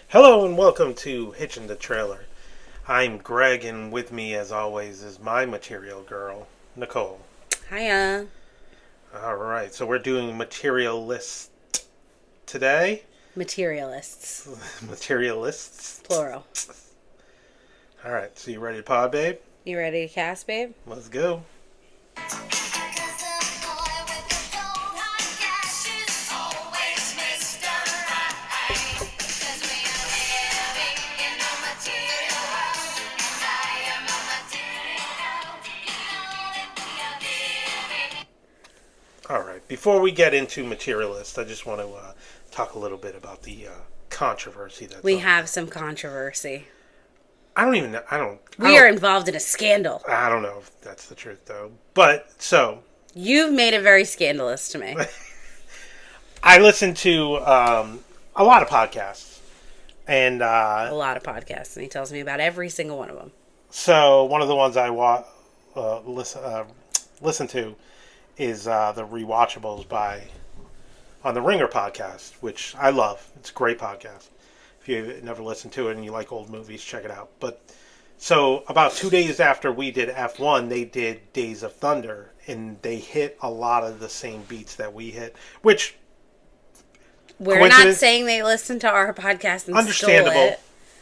Hello and welcome to Hitchin' the Trailer. I'm Greg, and with me, as always, is my material girl, Nicole. Hiya. All right, so we're doing Materialist today. Materialists. Materialists. Plural. All right, so you ready to pod, babe? You ready to cast, babe? Let's go. All right, before we get into Materialist, I just want to talk a little bit about the controversy that's We on. have some controversy. I don't even know. I don't We are involved in a scandal. I don't know if that's the truth, though. But, so, You've made it very scandalous to me. I listen to a lot of podcasts. And A lot of podcasts, and he tells me about every single one of them. so one of the ones I listen to is the Rewatchables on the Ringer podcast, which I love. It's a great podcast. If you've never listened to it and you like old movies, check it out. But so about 2 days after we did F1, they did Days of Thunder, and they hit a lot of the same beats that we hit, which We're not saying they listen to our podcast and understandable. stole it.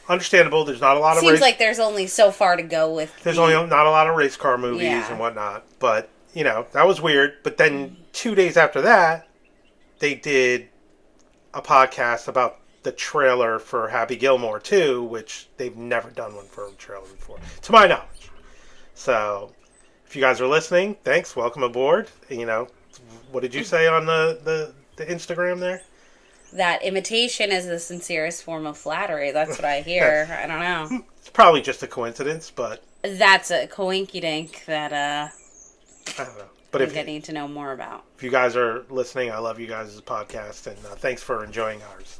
Understandable. There's not a lot of Seems like there's only so far to go with. There's only not a lot of race car movies and whatnot. But, that was weird. But then 2 days after that, they did a podcast about the trailer for Happy Gilmore 2, which they've never done one for a trailer before, to my knowledge. So, if you guys are listening, thanks. Welcome aboard. What did you say on the Instagram there? That imitation is the sincerest form of flattery. That's what I hear. I don't know. It's probably just a coincidence, but That's a coinkydink that I don't know. But I think I need to know more about. If you guys are listening, I love you guys' podcast, and thanks for enjoying ours.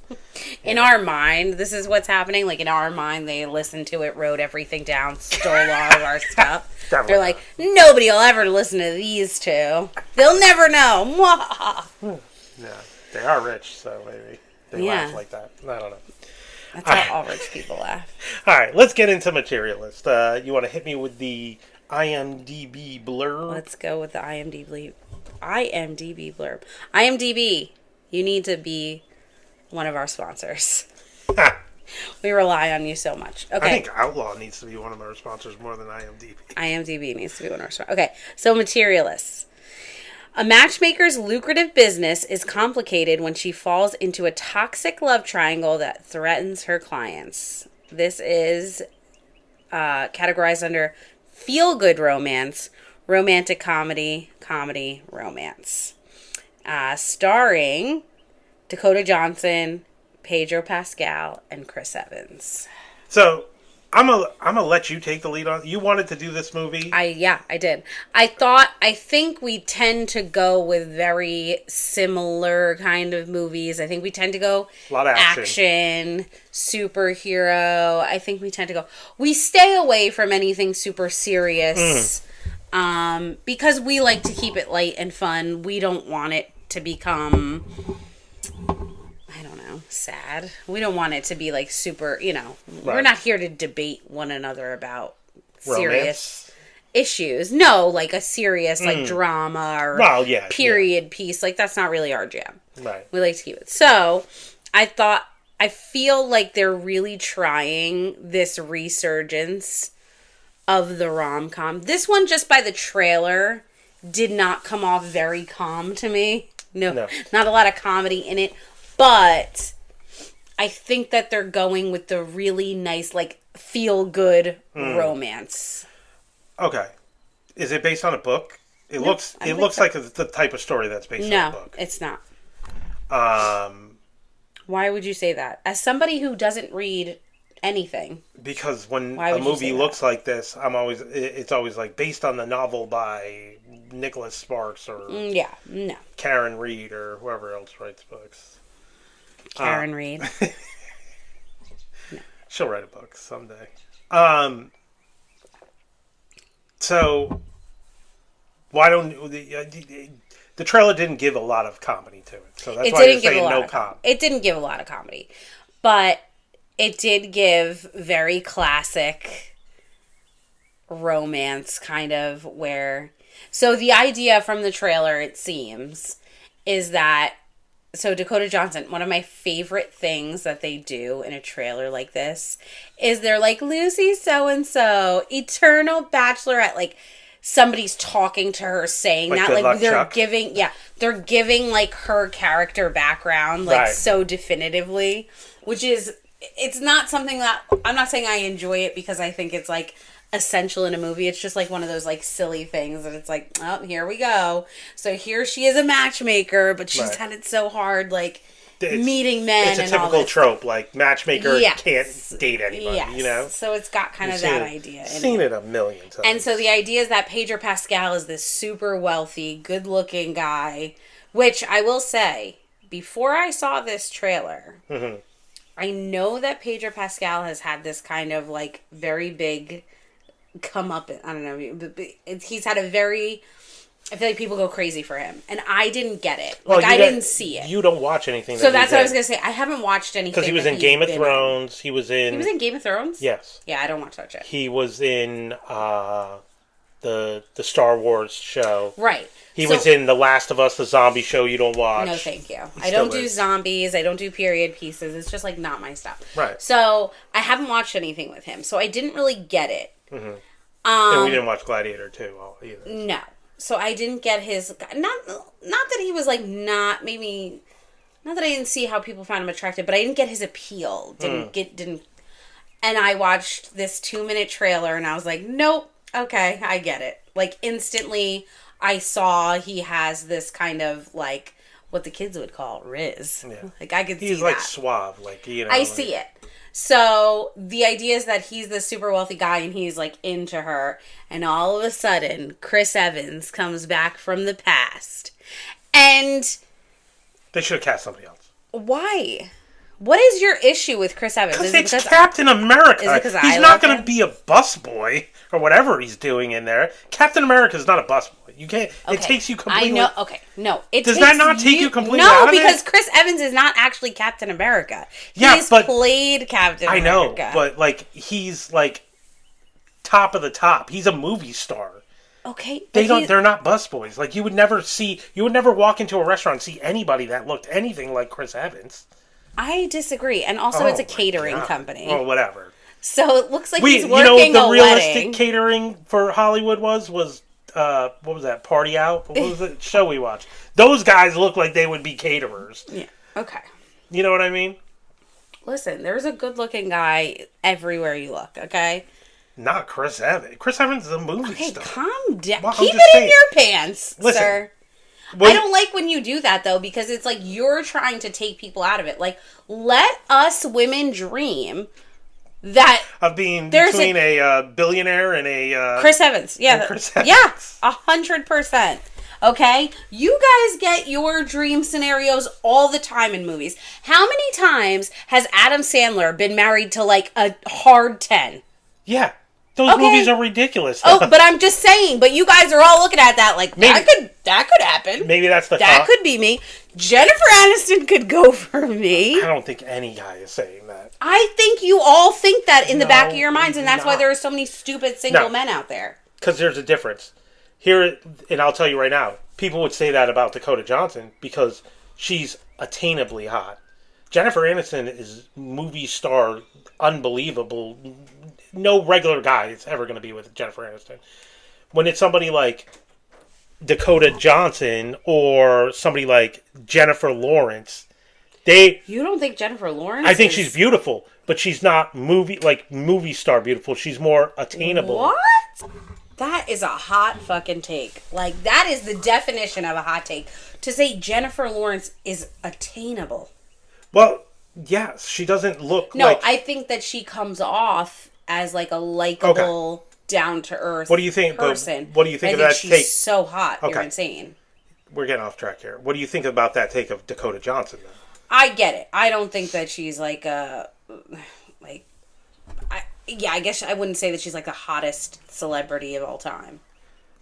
In our mind, this is what's happening. Like, in our mind, they listened to it, wrote everything down, stole all of our stuff. Definitely They're like, nobody will ever listen to these two. They'll never know. Mwah. Yeah, they are rich, so maybe they laugh like that. I don't know. That's how all rich people laugh. All right, let's get into Materialist. You want to hit me with the IMDb blurb? Let's go with the IMDb blurb. IMDb, you need to be one of our sponsors. We rely on you so much. Okay. I think Outlaw needs to be one of our sponsors more than IMDb. IMDb needs to be one of our sponsors. Okay, so Materialists. A matchmaker's lucrative business is complicated when she falls into a toxic love triangle that threatens her clients. This is categorized under feel-good romance, romantic comedy, romance. Starring Dakota Johnson, Pedro Pascal, and Chris Evans. So, I'm gonna let you take the lead on. You wanted to do this movie. I did. I think we tend to go with very similar kind of movies. I think we tend to go a lot of action, superhero. I think we stay away from anything super serious. Because we like to keep it light and fun. We don't want it to become, sad. We don't want it to be like super, We're not here to debate one another about serious issues. No, like a serious like drama or period piece. Like, that's not really our jam. Right. We like to keep it. So I feel like they're really trying this resurgence of the rom-com. This one, just by the trailer, did not come off very calm to me. No, not a lot of comedy in it. But I think that they're going with the really nice, like, feel-good romance. Okay. Is it based on a book? It looks like the type of story that's based on a book. No, it's not. Why would you say that? As somebody who doesn't read anything. Because when a movie looks like this, it's always like based on the novel by Nicholas Sparks or Karen Reed or whoever else writes books. Karen Reed. No. She'll write a book someday. So why don't the trailer didn't give a lot of comedy to it, so that's why you're saying no comedy. It didn't give a lot of comedy, but it did give very classic romance kind of where... So the idea from the trailer, it seems, is that... So Dakota Johnson, one of my favorite things that they do in a trailer like this is they're like, Lucy so-and-so, eternal bachelorette. Like, somebody's talking to her saying like that. Good Like, Luck, they're Chuck? giving, they're giving, like, her character background, like, so definitively. Which is, it's not something that, I'm not saying I enjoy it because I think it's, like, essential in a movie. It's just like one of those like silly things that it's like, oh, here we go. So here she is a matchmaker, but she's had it so hard, like meeting men. It's a and typical all this trope, like matchmaker can't date anybody, you know? So it's got kind of that idea. I've seen it a million times. And so the idea is that Pedro Pascal is this super wealthy, good looking guy, which I will say, before I saw this trailer, I know that Pedro Pascal has had this kind of like very big come up, I don't know, he's had a very, I feel like people go crazy for him, and I didn't get it. Like, I didn't see it. You don't watch anything. So that's what I was gonna say. I haven't watched anything because he was in Game of Thrones. He was in Game of Thrones. Yes. Yeah, I don't watch that shit. He was in the Star Wars show. Right. He was in The Last of Us, the zombie show you don't watch. No, thank you. I don't do zombies. I don't do period pieces. It's just like not my stuff. Right. So I haven't watched anything with him. So I didn't really get it. And we didn't watch Gladiator 2 either. No. So I didn't get his... Not that he was like not... Maybe... Not that I didn't see how people found him attractive, but I didn't get his appeal. Didn't... And I watched this 2-minute trailer and I was like, nope. Okay, I get it. Like instantly I saw he has this kind of like... What the kids would call rizz. Yeah. Like I could see that. He's like suave. Like, you know. I see it. So, the idea is that he's the super wealthy guy and he's, like, into her. And all of a sudden, Chris Evans comes back from the past. And... They should have cast somebody else. Why? What is your issue with Chris Evans? Because it's Captain America. Is it because he's not going to be a busboy or whatever he's doing in there. Captain America is not a busboy. You can't... Okay. It takes you completely... I know. Okay. No. Does that not take you completely out of it? No, because Chris Evans is not actually Captain America. He's played Captain America. I know, but, like, he's, like, top of the top. He's a movie star. Okay. They're not busboys. Like, you would never walk into a restaurant and see anybody that looked anything like Chris Evans. I disagrry. And also, it's a catering company. Well, whatever. So it looks like he's working the realistic catering for Hollywood was what was that? Party Out? What was the show we watched? Those guys look like they would be caterers. Yeah. Okay. You know what I mean? Listen, there's a good-looking guy everywhere you look, okay? Not Chris Evans. Chris Evans is a movie star. Calm down. Well, Keep it in your pants, sir. I don't like when you do that, though, because it's like you're trying to take people out of it. Like, let us women dream that... Of being between a billionaire and a... Chris Evans. Yeah. Chris Evans. Yeah. 100%. Okay? You guys get your dream scenarios all the time in movies. How many times has Adam Sandler been married to, like, a hard 10? Yeah. Those movies are ridiculous. Oh, but I'm just saying. But you guys are all looking at that like, that could happen. Maybe that's the That could be me. Jennifer Aniston could go for me. I don't think any guy is saying that. I think you all think that in the back of your minds, and that's why there are so many stupid single men out there. Because there's a difference. Here, and I'll tell you right now, people would say that about Dakota Johnson because she's attainably hot. Jennifer Aniston is movie star, unbelievable. No regular guy is ever going to be with Jennifer Aniston. When it's somebody like Dakota Johnson or somebody like Jennifer Lawrence, You don't think Jennifer Lawrence? I think she's beautiful, but she's not movie star beautiful. She's more attainable. What? That is a hot fucking take. Like, that is the definition of a hot take. To say Jennifer Lawrence is attainable. Well, yes, she doesn't look like... No, I think that she comes off as like a likable, down-to-earth person. What do you think of that take? She's so hot. Okay. You're insane. We're getting off track here. What do you think about that take of Dakota Johnson, then? I get it. I don't think that she's like I guess I wouldn't say that she's like the hottest celebrity of all time.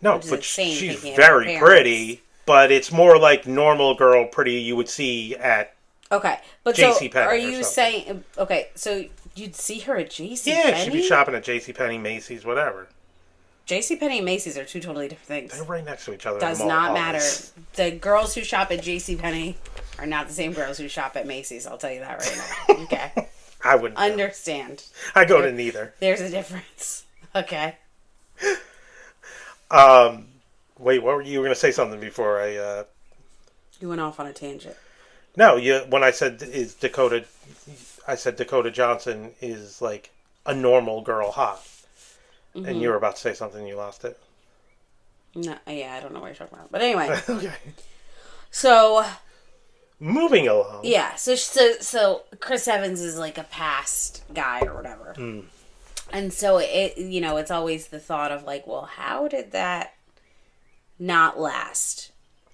No, but she's very pretty, but it's more like normal girl pretty you would see at Okay, but JC so are you saying... Okay, so You'd see her at JCPenney? Yeah, she'd be shopping at JCPenney, Macy's, whatever. JCPenney and Macy's are two totally different things. They're right next to each other. Does not matter. The girls who shop at JCPenney are not the same girls who shop at Macy's. I'll tell you that right now. Okay. I wouldn't understand. I go to neither. There's a difference. Okay. Wait, what were you going to say something before I? You went off on a tangent. No, when I said Dakota Johnson is like a normal girl hot. Mm-hmm. And you were about to say something, you lost it. No, yeah, I don't know what you're talking about. But anyway. Okay. So. Moving along. Yeah, so Chris Evans is like a past guy or whatever. Mm. And so it's always the thought of like, well, how did that not last?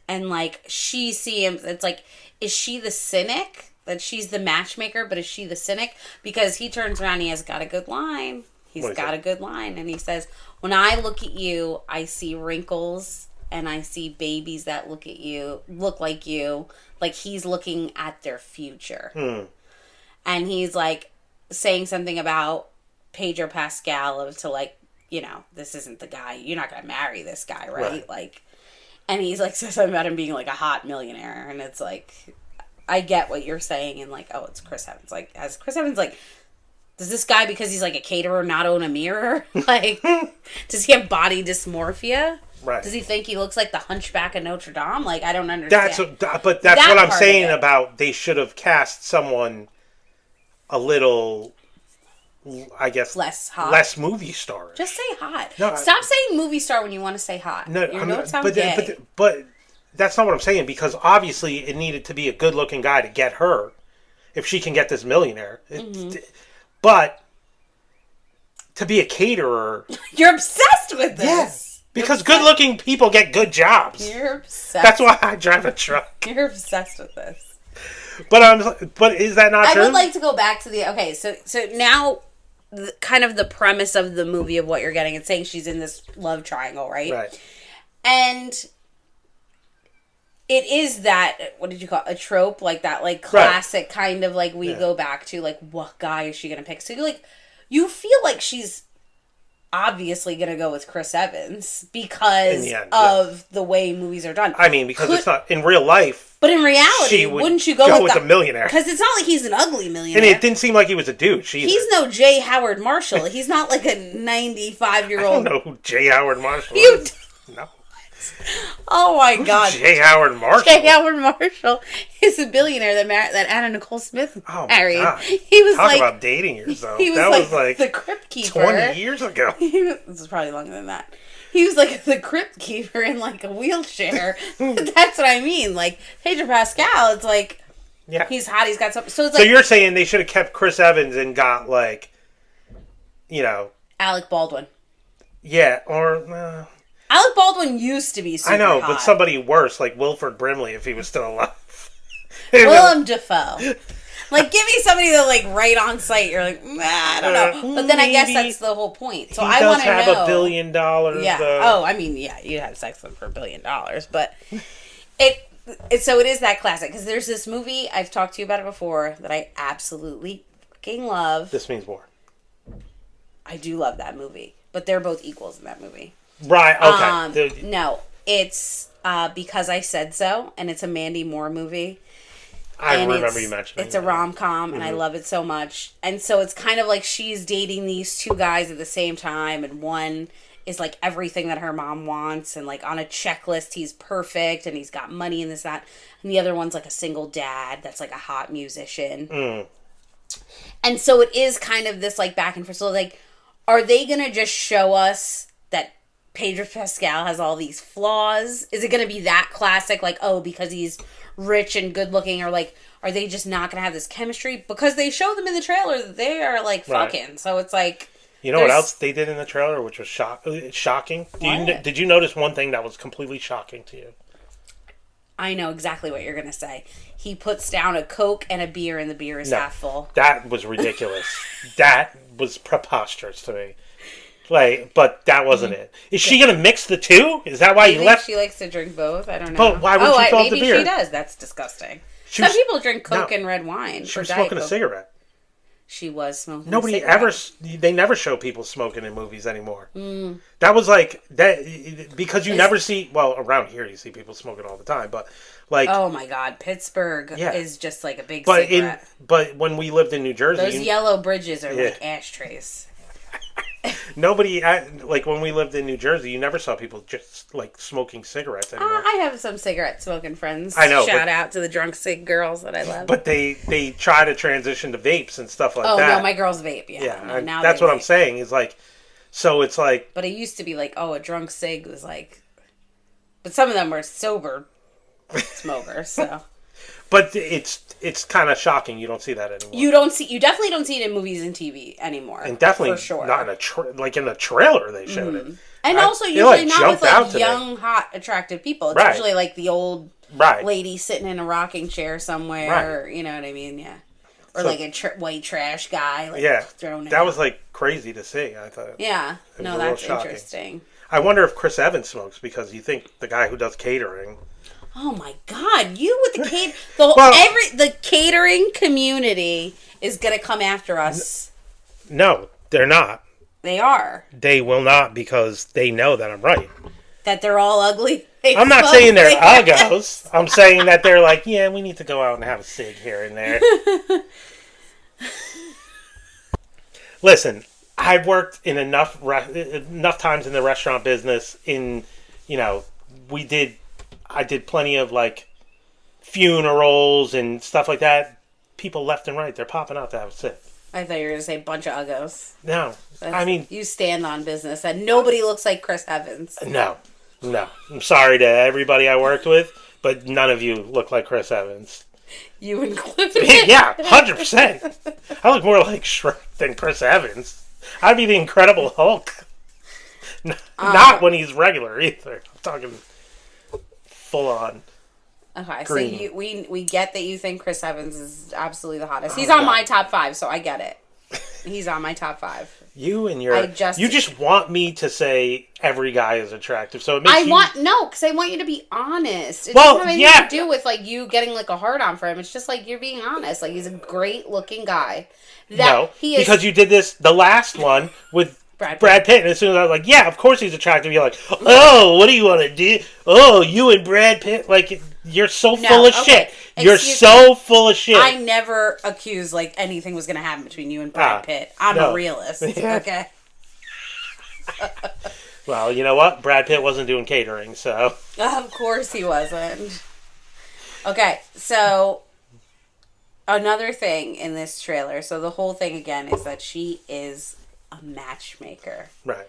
And like, she seems, it's like, is she the cynic? That she's the matchmaker, but is she the cynic? Because he turns around and he has got a good line. He's got a good line. And he says, when I look at you, I see wrinkles and I see babies that look like you. Like he's looking at their future. Hmm. And he's like saying something about Pedro Pascal to like, this isn't the guy. You're not going to marry this guy, right? Like, and he's like, says something about him being like a hot millionaire. And it's like, I get what you're saying. And like, oh, it's Chris Evans. Like, as Chris Evans, like, does this guy, because he's like a caterer, not own a mirror? Like, does he have body dysmorphia? Right. Does he think he looks like the Hunchback of Notre Dame? Like, I don't understand. That's what I'm saying about they should have cast someone a little, I guess, less hot, less movie star. Just say hot. No, stop saying movie star when you want to say hot. No, your notes sound gay. But that's not what I'm saying, because obviously it needed to be a good-looking guy to get her, if she can get this millionaire. Mm-hmm. But to be a caterer, you're obsessed with this. Yes. Because good-looking people get good jobs. You're obsessed. That's why I drive a truck. You're obsessed with this. But is that not true? I would like to go back to okay. So now, kind of the premise of the movie of what you're getting. It's saying she's in this love triangle, right? Right. And it is that, what did you call it? A trope, like that, like classic kind of like we go back to, like, what guy is she gonna pick? So you feel like she's obviously gonna go with Chris Evans because of the way movies are done. I mean, because it's not in real life. But in reality, wouldn't you go with a millionaire? Because it's not like he's an ugly millionaire. And it didn't seem like he was a douche either. He's no J. Howard Marshall. He's not like a 95-year-old. I don't know who J. Howard Marshall is. No. Oh my God! J. Howard Marshall. J. Howard Marshall is a billionaire that Anna Nicole Smith married. God. He was Talk about dating yourself. He was like the crypt keeper 20 years ago. This is probably longer than that. He was like the crypt keeper in like a wheelchair. That's what I mean. Like Pedro Pascal, it's like he's hot. He's got something. So it's like, you're saying they should have kept Chris Evans and got like, Alec Baldwin. Yeah, or. Alec Baldwin used to be super hot. But somebody worse, like Wilford Brimley, if he was still alive. Willem Dafoe. Like, give me somebody that, like, right on site, you're like, I don't know. But then I guess that's the whole point. So I want to know. He does have $1 billion, yeah. though. Oh, I mean, yeah, you'd have sex with him for $1 billion. But so it is that classic. Because there's this movie, I've talked to you about it before, that I absolutely fucking love. This Means War. I do love that movie. But they're both equals in that movie. Right, okay. No, it's Because I Said So, and it's a Mandy Moore movie. I remember you mentioning it's a rom-com, and I love it so much. And so it's kind of like she's dating these two guys at the same time, and one is like everything that her mom wants, and like on a checklist, he's perfect, and he's got money and this, that. And the other one's like a single dad that's like a hot musician. Mm. And so it is kind of this like back and forth. So like, are they going to just show us that Pedro Pascal has all these flaws? Is it going to be that classic, like, oh, because he's rich and good looking, or like, are they just not going to have this chemistry? Because they show them in the trailer that they are like fucking. Right. So it's like, you know what else they did in the trailer, which was shocking? Did you notice one thing that was completely shocking to you? I know exactly what you're going to say. He puts down a Coke and a beer, and the beer is half full. That was ridiculous. That was preposterous to me. Like, but that wasn't it. Is she going to mix the two? Is that why he left? She likes to drink both. I don't know. But why would she fill up the beer? Maybe she does. That's disgusting. Some people drink Coke and red wine. She was smoking a cigarette. she was smoking. Nobody ever. They never show people smoking in movies anymore. That was like that because you never see. Well, around here you see people smoking all the time, but like. Oh my God, Pittsburgh is just like a big but cigarette. But when we lived in New Jersey, those yellow bridges are like ashtrays. Nobody, like when we lived in New Jersey, you never saw people just like smoking cigarettes anymore. I have some cigarette smoking friends. I know. Shout out to the drunk cig girls that I love. But they try to transition to vapes and stuff like that. Oh no, my girls vape. Yeah, no, now that's what I'm saying. Is like, so it's like. But it used to be like, oh, a drunk cig was like, but some of them were sober smokers. So. But it's kind of shocking. You don't see that anymore. You definitely don't see it in movies and TV anymore. And definitely for sure. not in the trailer they showed it. And also usually not with like young, hot, attractive people. It's usually like the old lady sitting in a rocking chair somewhere. Or, you know what I mean? Yeah. Or like a white trash guy. Like, thrown in. That was like crazy to see. I thought. Yeah. No, that's interesting. I wonder if Chris Evans smokes because you think the guy who does catering. Oh my God! You with the the catering community is gonna come after us. No, they're not. They are. They will not because they know that I'm right. That they're all ugly. I'm not saying they're uggos. I'm saying that they're like, yeah, we need to go out and have a cig here and there. Listen, I've worked in enough times in the restaurant business. I did plenty of like funerals and stuff like that. People left and right, they're popping out to have a sip. I thought you were going to say bunch of uggos. No. I mean... You stand on business and nobody looks like Chris Evans. No. I'm sorry to everybody I worked with, but none of you look like Chris Evans. You included. Yeah, 100%. I look more like Shrek than Chris Evans. I'd be the Incredible Hulk. Not when he's regular either. I'm talking... full on. Okay, green. So we get that you think Chris Evans is absolutely the hottest. He's on my top 5, so I get it. He's on my top 5. You just want me to say every guy is attractive, so it makes because I want you to be honest. It doesn't have anything to do with like you getting like a hard on for him. It's just like you're being honest. Like he's a great looking guy. Because you did this the last one with Brad Pitt, and as soon as I was like, yeah, of course he's attractive, you're like, oh, what do you want to do? Oh, you and Brad Pitt, like, you're so full of shit. You're so full of shit. I never accused, like, anything was going to happen between you and Brad Pitt. I'm a realist, okay? Well, you know what? Brad Pitt wasn't doing catering, so. Of course he wasn't. Okay, so another thing in this trailer, so the whole thing, again, is that she is a matchmaker. Right.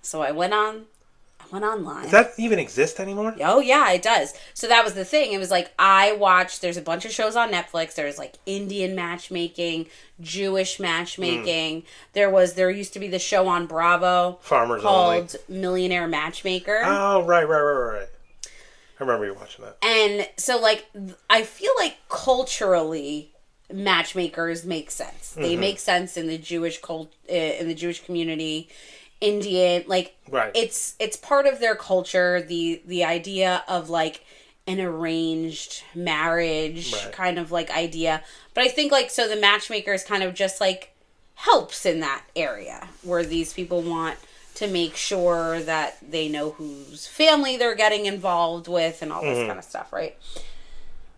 So I went online. Does that even exist anymore? Oh yeah, it does. So that was the thing. It was like there's a bunch of shows on Netflix. There's like Indian matchmaking, Jewish matchmaking. There used to be the show on Bravo Farmers called Only. Millionaire Matchmaker. Oh, right. I remember you watching that. And so like I feel like culturally matchmakers make sense. They make sense in the Jewish in the Jewish community. Indian, like it's part of their culture. The idea of like an arranged marriage kind of like idea. But I think like so the matchmaker is kind of just like helps in that area where these people want to make sure that they know whose family they're getting involved with and all this kind of stuff, right?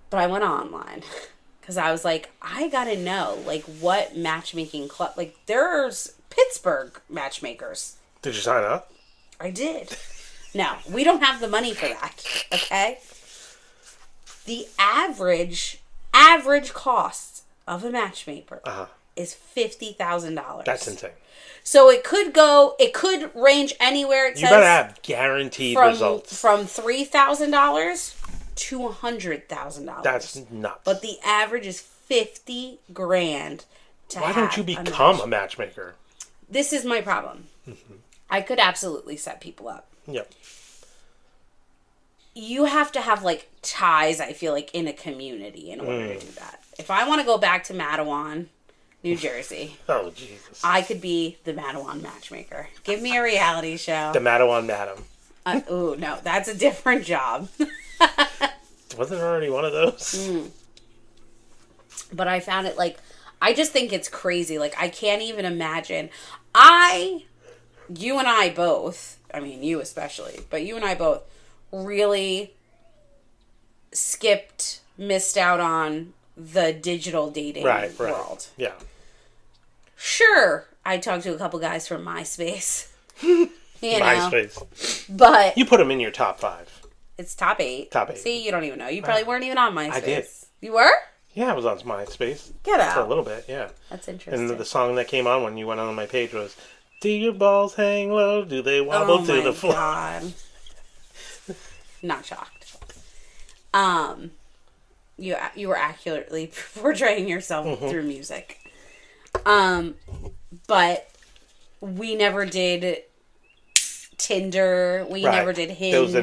But I went online. Because I was like, I gotta know, like, what matchmaking club... Like, there's Pittsburgh matchmakers. Did you sign up? I did. No, we don't have the money for that, okay? The average cost of a matchmaker is $50,000. That's insane. So it could range anywhere, you better have guaranteed results. From $3,000 to $100,000. That's nuts. But the average is $50,000 to Why don't you become a matchmaker? This is my problem. I could absolutely set people up. Yep. You have to have like ties, I feel like, in a community in order to do that. If I want to go back to Matawan, New Jersey. Oh, Jesus. I could be the Matawan matchmaker. Give me a reality show. The Matawan Madam. No, that's a different job. Wasn't there already one of those? But I found it like, I just think it's crazy. Like, I can't even imagine. You and I both, I mean, you especially, but you and I both really missed out on the digital dating world. Yeah. Sure, I talked to a couple guys from MySpace. MySpace. But you put them in your top 5. It's top 8. Top 8. See, you don't even know. You probably weren't even on MySpace. I did. You were? Yeah, I was on MySpace. Get out. For a little bit, yeah. That's interesting. And the song that came on when you went on my page was, "Do your balls hang low? Do they wobble to the floor?" God. Not shocked. You were accurately portraying yourself through music. But we never did Tinder. We never did Hinge.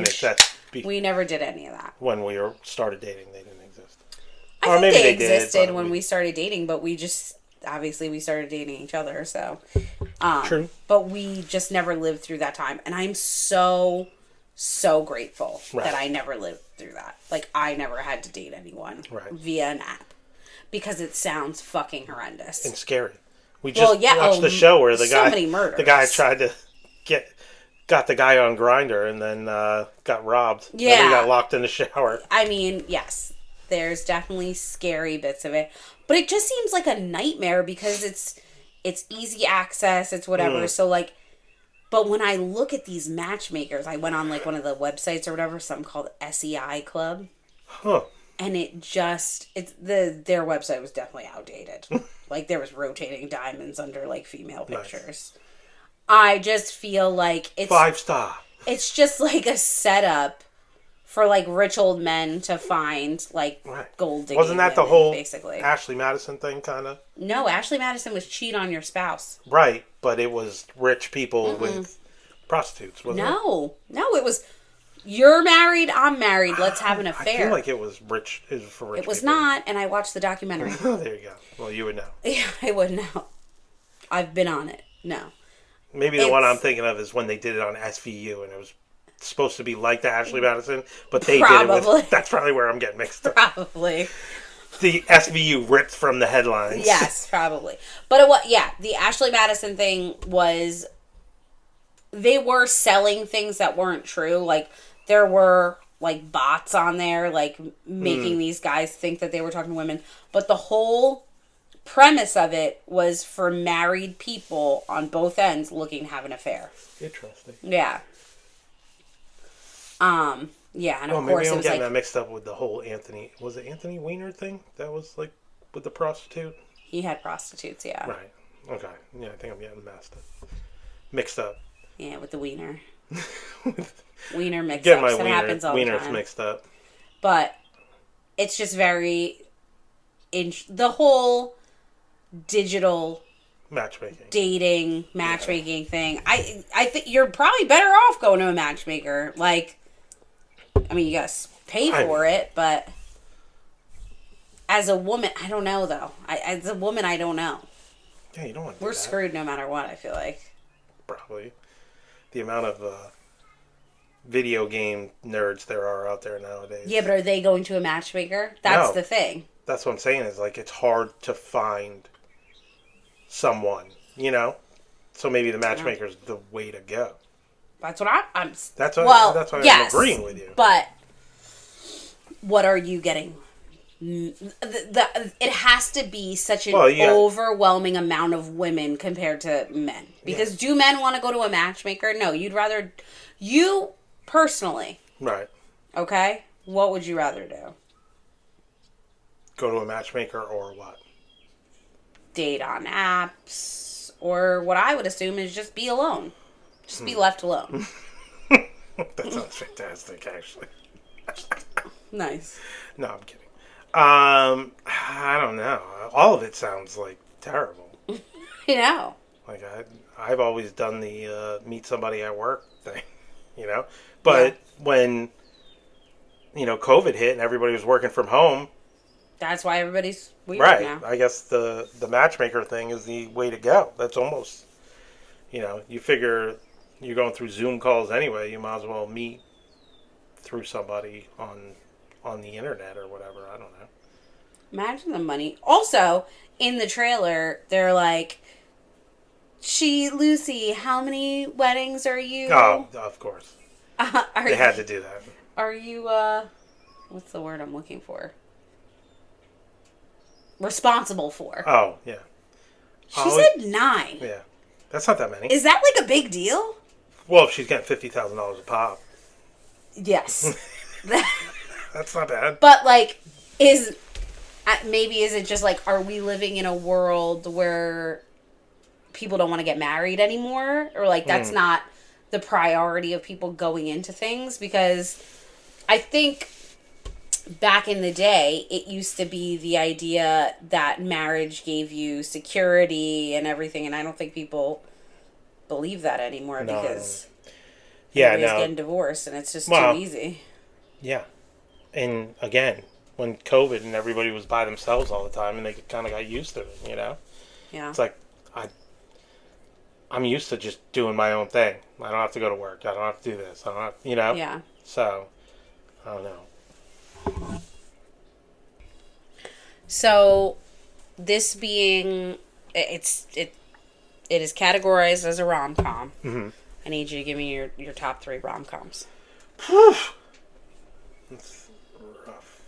We never did any of that. When we started dating, they didn't exist. I think they existed when we started dating, but we just, obviously we started dating each other, so. True. But we just never lived through that time. And I'm so grateful that I never lived through that. Like, I never had to date anyone via an app. Because it sounds fucking horrendous. And scary. We just watched the show where the guy tried to got the guy on Grindr and then got robbed. Yeah. And he got locked in the shower. I mean, yes. There's definitely scary bits of it. But it just seems like a nightmare because it's easy access, it's whatever. So, like, but when I look at these matchmakers, I went on, like, one of the websites or whatever, something called SEI Club. Huh. And it just, their website was definitely outdated. Like, there was rotating diamonds under, like, female pictures. Nice. I just feel like it's 5-star. It's just like a setup for, like, rich old men to find, like, gold digging. Wasn't that women, the whole basically Ashley Madison thing, kind of? No, Ashley Madison was cheat on your spouse. Right, but it was rich people with prostitutes, wasn't it? No, it was, you're married, I'm married, let's have an affair. I feel like it was rich. It was for rich It was people. not, and I watched the documentary. Oh, there you go. Well, you would know. Yeah, I would know. I've been on it. No. Maybe the one I'm thinking of is when they did it on SVU, and it was supposed to be like the Ashley Madison, but they did it with... That's probably where I'm getting mixed up. Probably. The SVU ripped from the headlines. Yes, probably. But it was, the Ashley Madison thing was... They were selling things that weren't true. Like, there were, like, bots on there, like, making these guys think that they were talking to women. But the whole premise of it was for married people on both ends looking to have an affair. Interesting. Yeah. Yeah, and of course maybe I'm it was getting like... that mixed up with the whole Anthony... Was it Anthony Weiner thing? That was, like, with the prostitute? He had prostitutes, yeah. Right. Okay. Yeah, I think I'm getting mixed up. Yeah, with the wiener. Wiener mix-ups. Get my that happens all the time. wieners mixed up. But it's just very... the whole digital... matchmaking thing. I think you're probably better off going to a matchmaker. Like, I mean, you gotta pay for it, but as a woman, I don't know though. As a woman, I don't know. Yeah, you don't want to. We're screwed no matter what. I feel like. Probably, the amount of video game nerds there are out there nowadays. Yeah, but are they going to a matchmaker? That's the thing. That's what I'm saying. Is like it's hard to find someone, you know. So maybe the matchmaker's the way to go. That's what I'm. That's what I'm agreeing with you. But what are you getting? It has to be such an overwhelming amount of women compared to men. Because do men want to go to a matchmaker? No, you'd rather... You, personally. Right. Okay? What would you rather do? Go to a matchmaker or what? Date on apps. Or what I would assume is just be alone. Just be left alone. That sounds fantastic, actually. Nice. No, I'm kidding. I don't know. All of it sounds like terrible. You know. Like I've always done the meet somebody at work thing, you know. But when COVID hit and everybody was working from home, that's why everybody's weird now. I guess the matchmaker thing is the way to go. That's almost, you figure you're going through Zoom calls anyway. You might as well meet through somebody on the internet or whatever. I don't know. Imagine the money. Also, in the trailer, they're like, Lucy, how many weddings are you? Oh, of course. They had to do that. Are you, what's the word I'm looking for? Responsible for. Oh, yeah. She said 9. Yeah. That's not that many. Is that like a big deal? Well, if she's getting $50,000 a pop. Yes. That's not bad. But, like, is it just like, are we living in a world where people don't want to get married anymore? Or, like, that's not the priority of people going into things? Because I think back in the day, it used to be the idea that marriage gave you security and everything, and I don't think people believe that anymore because everybody's getting divorced, and it's just too easy. Yeah. And, again, when COVID and everybody was by themselves all the time, and they kind of got used to it, you know? Yeah. It's like, I'm used to just doing my own thing. I don't have to go to work. I don't have to do this. I don't have, you know? Yeah. So, I don't know. So, this being, it is categorized as a rom-com. Mm-hmm. I need you to give me your top 3 rom-coms. That's rough.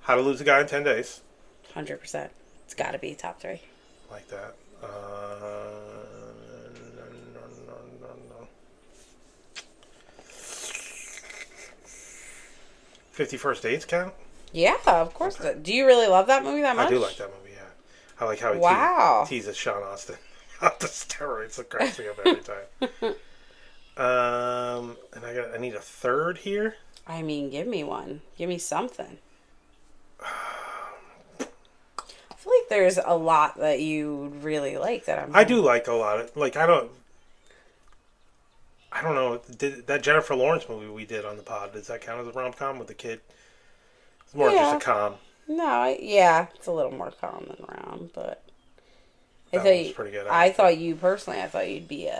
How to Lose a Guy in 10 Days. 100%. It's got to be top 3. Like that. No. 50 First Dates count? Yeah, of course. Okay. Do you really love that movie that much? I do like that movie, yeah. I like how he teases Sean Astin off the steroids. It cracks me up every time. And I need a third here. I mean, give me one. Give me something. I feel like there's a lot that you really like that I do like a lot of, like, I don't know, that Jennifer Lawrence movie we did on the pod, does that count as a rom-com with the kid? It's more just a com. No, it's a little more calm than rom, but that was pretty good. I thought you'd be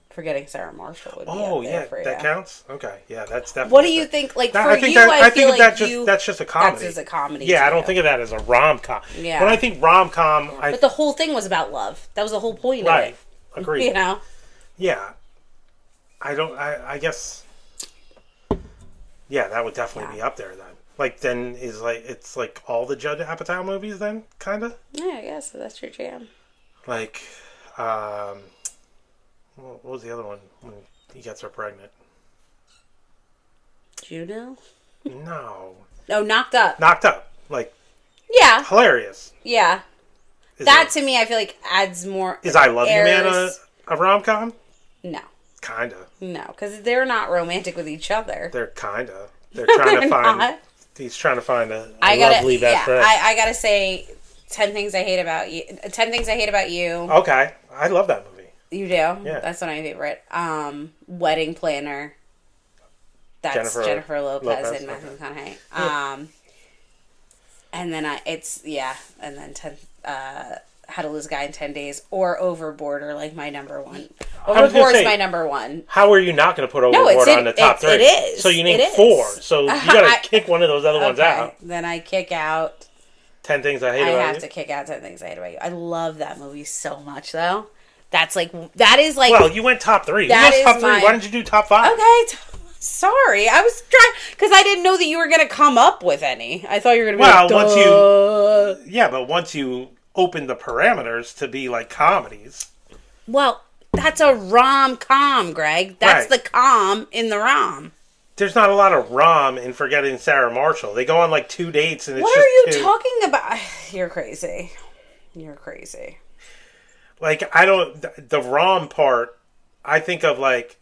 Forgetting Sarah Marshall would be up there for you. That counts? Okay, yeah, that's definitely. What do you think, like, for you, I feel like that's just a comedy. That's just a comedy. Yeah, I don't think of that as a rom-com. Yeah. When I think rom-com, But the whole thing was about love. That was the whole point of it. Agreed. You know? Yeah. I guess, yeah, that would definitely be up there then. Like, then it's like all the Judd Apatow movies then, kind of? Yeah, I guess that's your jam. Like, what was the other one when he gets her pregnant? Juno? No. No, Knocked Up. Knocked Up. Like, yeah. Hilarious. Yeah. That, to me, I feel like adds more. Is I Love You Man a rom-com? No. Kinda. No, because they're not romantic with each other. They're kinda. They're trying to find. Not. He's trying to find a lovely best friend. I gotta say, 10 Things I Hate About You. 10 Things I Hate About You. Okay, I love that movie. You do? Yeah. That's one of my favorite. Wedding Planner. That's Jennifer Lopez and Matthew McConaughey. Yeah. And then and then How to Lose a Guy in 10 Days or Overboard are like my number one. Overboard is my number one. How are you not going to put Overboard on the top 3? It is. So you need 4. So you got to kick one of those other ones out. Then I kick out 10 Things I Hate About You. I have to kick out 10 Things I Hate About You. I love that movie so much, though. That is like. Well, you went top 3. That is top 3. Why didn't you do top 5? Okay. Sorry, I was trying because I didn't know that you were going to come up with any. I thought you were going to be like, but once you open the parameters to be like comedies. Well, that's a rom-com, Greg. That's the com in the rom. There's not a lot of rom in Forgetting Sarah Marshall. They go on like 2 dates and it's what just are you talking about? You're crazy. You're crazy. Like, the rom part, I think of like,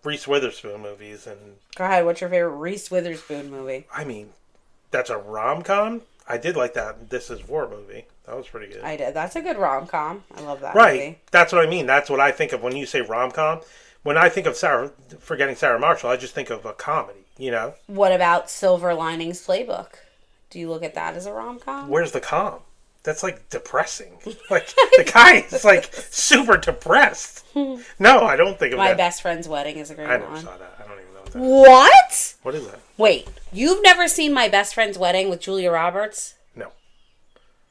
Reese Witherspoon movies and... Go ahead, what's your favorite Reese Witherspoon movie? I mean, that's a rom-com? I did like that This Is War movie. That was pretty good. I did. That's a good rom-com. I love that movie. Right. That's what I mean. That's what I think of when you say rom-com. When I think of Forgetting Sarah Marshall, I just think of a comedy, What about Silver Linings Playbook? Do you look at that as a rom-com? Where's the com? That's like depressing. Like the guy is like super depressed. No, I don't think of My that. Best Friend's Wedding is a great one. I never saw that. I don't even know what that What? is. What is that? Wait, you've never seen My Best Friend's Wedding with Julia Roberts? No.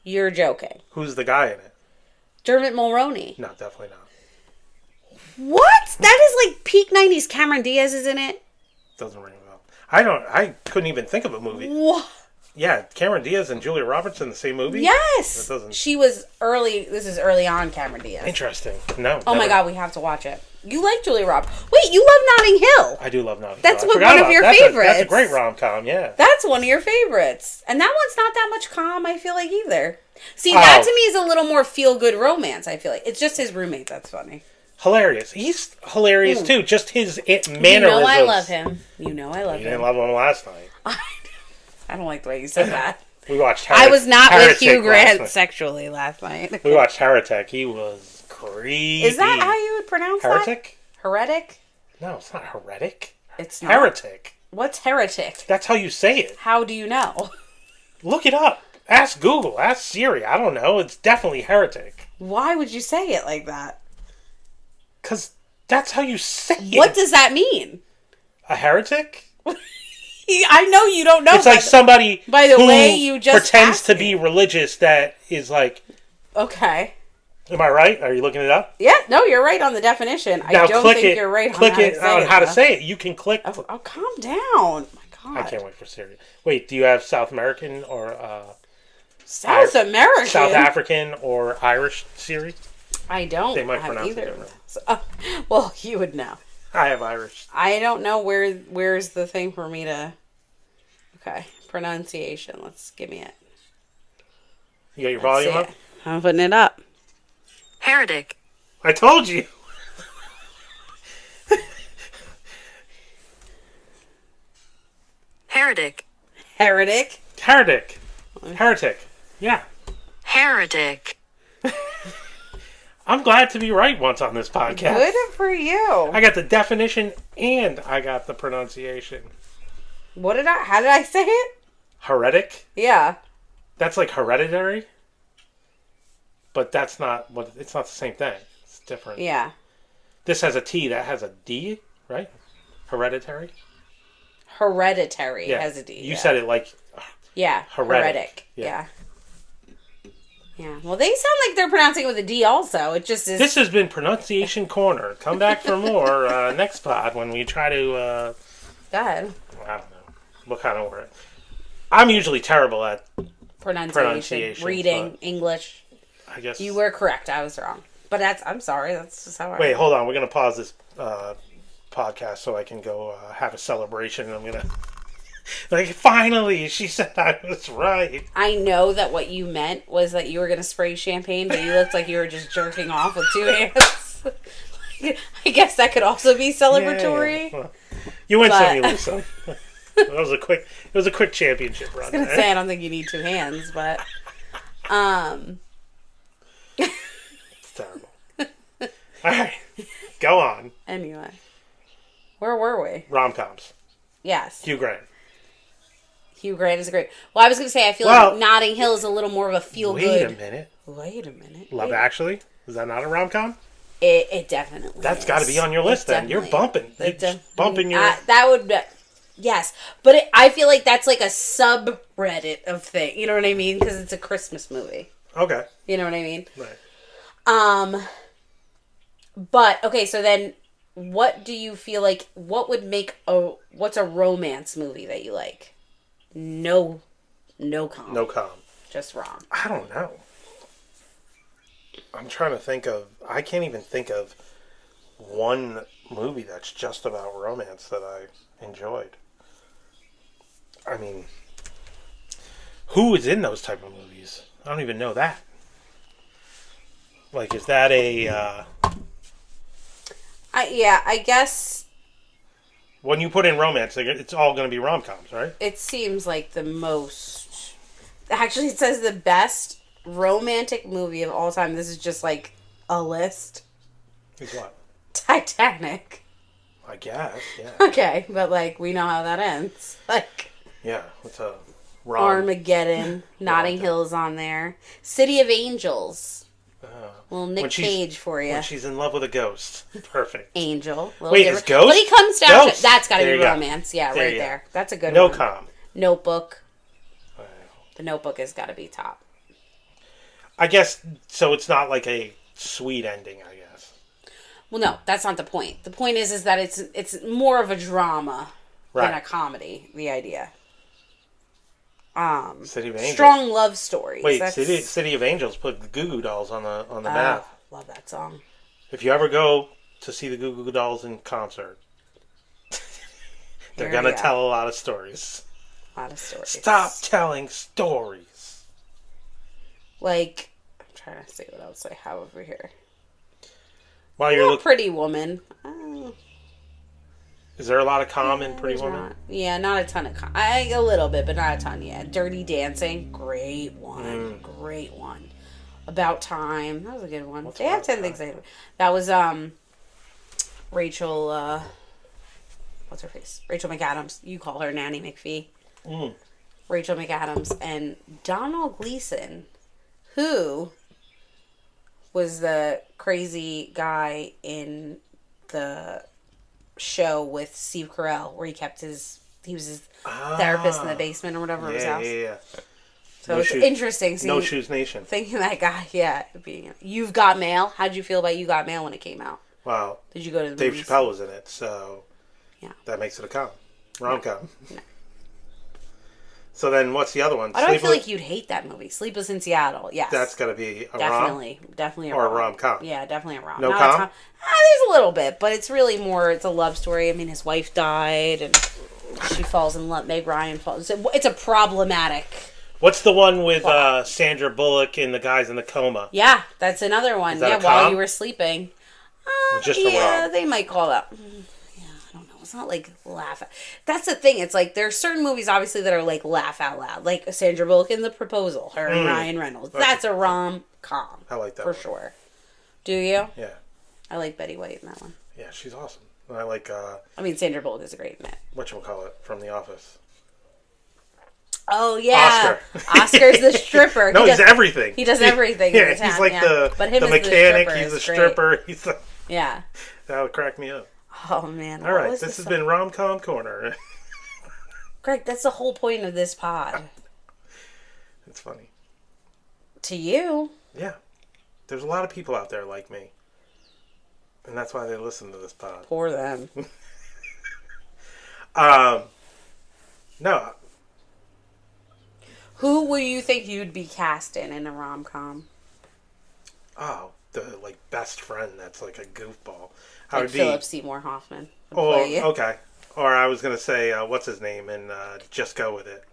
You're joking. Who's the guy in it? Dermot Mulroney. No, definitely not. What? That is like peak 90s. Cameron Diaz is in it? Doesn't ring a bell. I couldn't even think of a movie. What? Yeah, Cameron Diaz and Julia Roberts in the same movie? Yes! That doesn't... She was early... This is early on Cameron Diaz. Interesting. No. Oh my god, we have to watch it. You like Julia Roberts. Wait, you love Notting Hill. I do love Notting That's Hill. one of your favorites. That's a great rom-com, yeah. That's one of your favorites. And that one's not that much calm, I feel like, either. See, that to me is a little more feel-good romance, I feel like. It's just his roommate that's funny. Hilarious. He's hilarious, too. Just his mannerisms. You know I love him. You know I love him. You didn't love him last night. I don't like the way you said that. We watched I was not with Hugh Grant sexually last night. We watched Heretic. He was creepy. Is that how you would pronounce Heretic? that? Heretic? No, it's not heretic. It's not. Heretic. What's heretic? That's how you say it. How do you know? Look it up. Ask Google. Ask Siri. I don't know. It's definitely heretic. Why would you say it like that? Because that's how you say it. What does that mean? A heretic? I know you don't know. It's like somebody by the who way you just pretends to be religious that is like... Okay. Am I right? Are you looking it up? Yeah, no, you're right on the definition. Now I don't think you're right on how to say it. You can click... Oh, calm down. Oh, my God. I can't wait for Siri. Wait, do you have South American or... South American? South African or Irish Siri? I don't They might have pronounce either. it different. So, well, you would know. I have Irish. I don't know where's the thing for me to... Okay, pronunciation. Let's give me it. You got your volume up? I'm putting it up. Heretic. I told you. Heretic. Heretic. Heretic. Heretic. Yeah. Heretic. I'm glad to be right once on this podcast. Good for you. I got the definition and I got the pronunciation. How did I say it? Heretic? Yeah. That's like hereditary. But that's not it's not the same thing. It's different. Yeah. This has a T, that has a D, right? Hereditary? Hereditary Yeah. has a D. You said it like Yeah. Heretic. Yeah. Yeah. Well, they sound like they're pronouncing it with a D also. It just is. This has been Pronunciation Corner. Come back for more next pod when we try to... Go ahead. I don't know. What kind of word? I'm usually terrible at Pronunciation. Reading. English. I guess... You were correct. I was wrong. But I'm sorry. That's just how I... Wait, hold on. We're going to pause this podcast so I can go have a celebration. And I'm going to... Like, finally, she said I was right. I know that what you meant was that you were going to spray champagne, but you looked like you were just jerking off with two hands. I guess that could also be celebratory. Yeah. Well, you win some, you lose some. It was a quick championship run. I was going to say, I don't think you need two hands, but... It's terrible. All right. Go on. Anyway. Where were we? Rom-coms. Yes. Hugh Grant. Hugh Grant is great. Well, I was going to say, I feel like Notting Hill is a little more of a feel-good... Wait a minute. Love Actually? Is that not a rom-com? It definitely That's is. got to be on your list then. You're bumping. Bumping your... that would be... Yes. But I feel like that's like a subreddit of thing. You know what I mean? Because it's a Christmas movie. Okay. You know what I mean? Right. But, okay, so then... What do you feel like... What would make a... What's a romance movie that you like? No com. No com. Just rom. I don't know. I'm trying to think of... I can't even think of one movie that's just about romance that I enjoyed. I mean... Who is in those type of movies? I don't even know that. Like, is that a... I guess... When you put in romance, it's all going to be rom-coms, right? It seems like the most... Actually, it says the best romantic movie of all time. This is just like a list. Is what? Titanic. I guess, yeah. Okay, but like, we know how that ends. Like... Yeah, it's a... Armageddon. Notting Hill's on there. City of Angels. Little Nick Cage for you. When she's in love with a ghost. Perfect. Angel. Wait, is Ghost? But he comes down to... That's got to be go. romance. Yeah, right there. That's a good no one. com. Notebook. The Notebook has got to be top. I guess, so it's not like a sweet ending, I guess. Well, no, that's not the point. The point is that it's more of a drama than a comedy, the idea. City of Angels. Strong love stories. Wait, City of Angels put the Goo Goo Dolls on the map. Love that song. If you ever go to see the Goo Goo Dolls in concert, they're going to tell a lot of stories. A lot of stories. Stop telling stories. Like, I'm trying to see what else I have over here. While you're Pretty Woman. Is there a lot of calm in Pretty Woman? Not a ton of calm. A little bit, but not a ton yet. Dirty Dancing. Great one. Great one. About Time. That was a good one. They have 10 things. That was, Rachel, what's her face? Rachel McAdams. You call her Nanny McPhee. Rachel McAdams. And Donald Gleason, who was the crazy guy in the show with Steve Carell where he was his therapist in the basement or whatever of his house. Yeah. So it's interesting seeing No Shoes Nation. Thinking that guy, being You've Got Mail. How'd you feel about You Got Mail when it came out? Wow. Did you go to the Dave movies? Chappelle was in it, so that makes it a rom-com. No. So then what's the other one? I feel like you'd hate that movie. Sleepless in Seattle. Yes. That's got to be a Definitely a or rom. a rom-com. Yeah, definitely a rom. No Not com? there's a little bit, but it's really more, it's a love story. I mean, his wife died and she falls in love. Meg Ryan falls. It's a problematic. What's the one with Sandra Bullock and the guys in the coma? Yeah, that's another one. Is that while you were sleeping. Just a rom. They might call that. I don't know. It's not like laugh. That's the thing. It's like there's certain movies obviously that are like laugh out loud, like Sandra Bullock in The Proposal, her and Ryan Reynolds. That's a rom-com. I like that for one. sure. Do you? Yeah. I like Betty White in that one. Yeah, she's awesome. And I like. I mean, Sandra Bullock is great in it. Whatchamacallit from The Office. Oh yeah, Oscar. Oscar's the stripper. No, he's everything. He does everything. Yeah, he's like the mechanic. He's the stripper. He's the. Yeah. That would crack me up. Oh man! All right, this has been Rom-Com Corner. Greg, that's the whole point of this pod. It's funny. To you. Yeah, there's a lot of people out there like me, and that's why they listen to this pod. Poor them. No. Who would you think you'd be cast in a rom-com? Oh, the best friend that's like a goofball. Like Philip Seymour Hoffman. Okay. Or I was gonna say, what's his name, and Just Go With It.